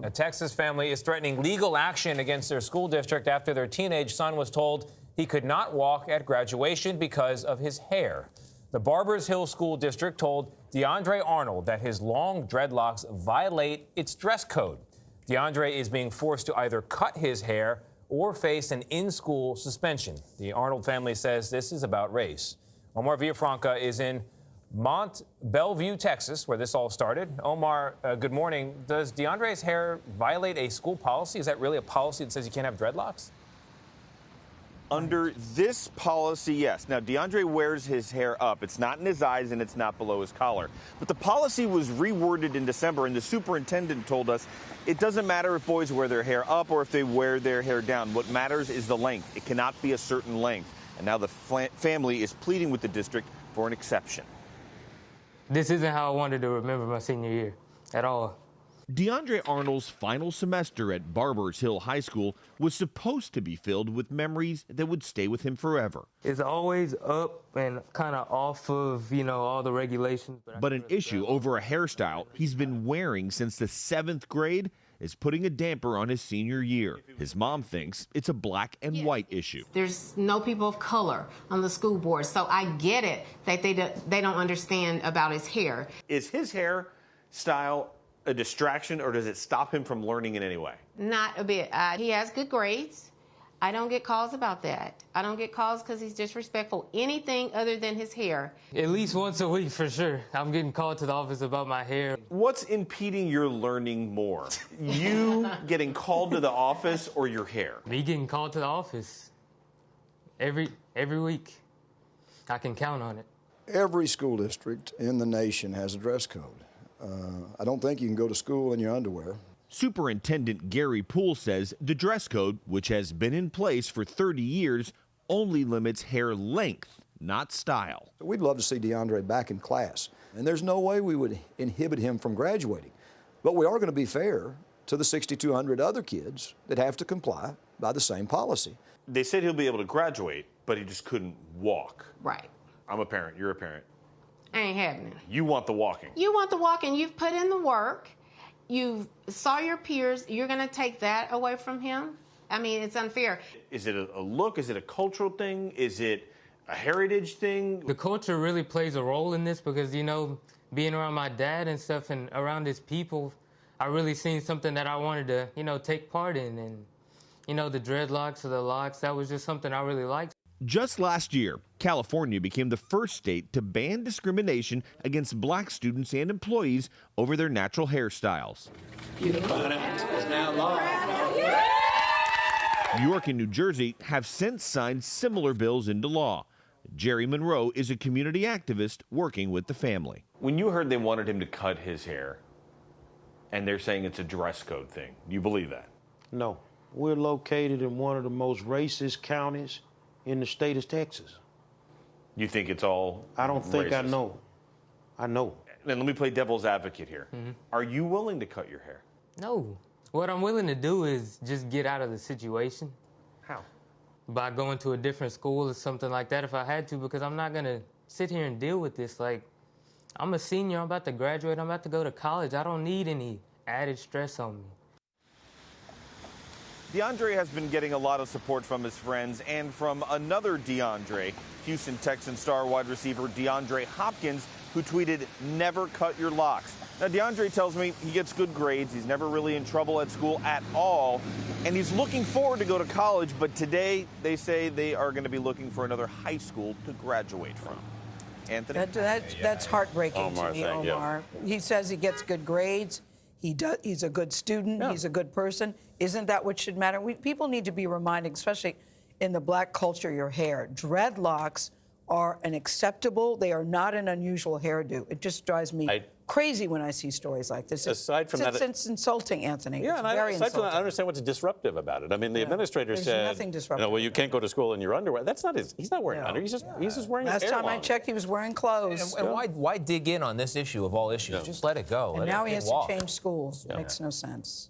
do. A Texas family is threatening legal action against their school district after their teenage son was told he could not walk at graduation because of his hair. The Barbers Hill School District told DeAndre Arnold that his long dreadlocks violate its dress code. DeAndre is being forced to either cut his hair or face an in-school suspension. The Arnold family says this is about race. Omar Villafranca is in Mont Bellevue, Texas, where this all started. Omar, good morning. Does DeAndre's hair violate a school policy? Is that really a policy that says you can't have dreadlocks? Under this policy, yes. Now, DeAndre wears his hair up. It's not in his eyes and it's not below his collar. But the policy was reworded in December, and the superintendent told us it doesn't matter if boys wear their hair up or if they wear their hair down. What matters is the length. It cannot be a certain length. And now the family is pleading with the district for an exception. This isn't how I wanted to remember my senior year at all. DeAndre Arnold's final semester at Barbers Hill High School was supposed to be filled with memories that would stay with him forever. It's always up and kind of off of, all the regulations. But an issue over a hairstyle he's been wearing since the 7th grade is putting a damper on his senior year. His mom thinks it's a black and white issue. There's no people of color on the school board, so I get it that they don't understand about his hair. Is his hairstyle a distraction, or does it stop him from learning in any way? Not a bit. He has good grades. I don't get calls about that. I don't get calls because he's disrespectful. Anything other than his hair. At least once a week for sure. I'm getting called to the office about my hair. What's impeding your learning more? You getting called to the office or your hair? Me getting called to the office every week. I can count on it. Every school district in the nation has a dress code. I don't think you can go to school in your underwear. Superintendent Gary Poole says the dress code, which has been in place for 30 years, only limits hair length, not style. We'd love to see DeAndre back in class, and there's no way we would inhibit him from graduating. But we are going to be fair to the 6,200 other kids that have to comply by the same policy. They said he'll be able to graduate, but he just couldn't walk. Right. I'm a parent. You're a parent. Ain't happening. You want the walking. You want the walking. You've put in the work. You saw your peers. You're going to take that away from him? I mean, it's unfair. Is it a look? Is it a cultural thing? Is it a heritage thing? The culture really plays a role in this because, being around my dad and stuff and around his people, I really seen something that I wanted to, take part in. And, the dreadlocks or the locks, that was just something I really liked. Just last year, California became the first state to ban discrimination against black students and employees over their natural hairstyles. New York and New Jersey have since signed similar bills into law. Jerry Murrow is a community activist working with the family. When you heard they wanted him to cut his hair, and they're saying it's a dress code thing, do you believe that? No. We're located in one of the most racist counties in the state of Texas. You think it's all I don't think racist? I know. I know. And let me play devil's advocate here. Are you willing to cut your hair? No. What I'm willing to do is just get out of the situation. How? By going to a different school or something like that if I had to, because I'm not going to sit here and deal with this. Like, I'm a senior. I'm about to graduate. I'm about to go to college. I don't need any added stress on me. DeAndre has been getting a lot of support from his friends and from another DeAndre, Houston Texans star wide receiver DeAndre Hopkins, who tweeted, "Never cut your locks." Now, DeAndre tells me he gets good grades. He's never really in trouble at school at all. And he's looking forward to go to college. But today, they say they are going to be looking for another high school to graduate from. Anthony? That's heartbreaking to me, Omar. He says he gets good grades. He's a good student. Yeah. He's a good person. Isn't that what should matter? People need to be reminded, especially in the black culture, your hair. Dreadlocks are unacceptable. They are not an unusual hairdo. It just drives me crazy when I see stories like this. Aside from that, it's insulting, Anthony. Yeah, it's and very aside insulting. from that, I understand what's disruptive about it. I mean, the administrator said, nothing disruptive well, you can't go to school in your underwear. That's not his. He's not wearing underwear. He's just wearing his hair Last time long. I checked, he was wearing clothes. And why dig in on this issue of all issues? Just let it go. And now he has to change schools. Makes no sense.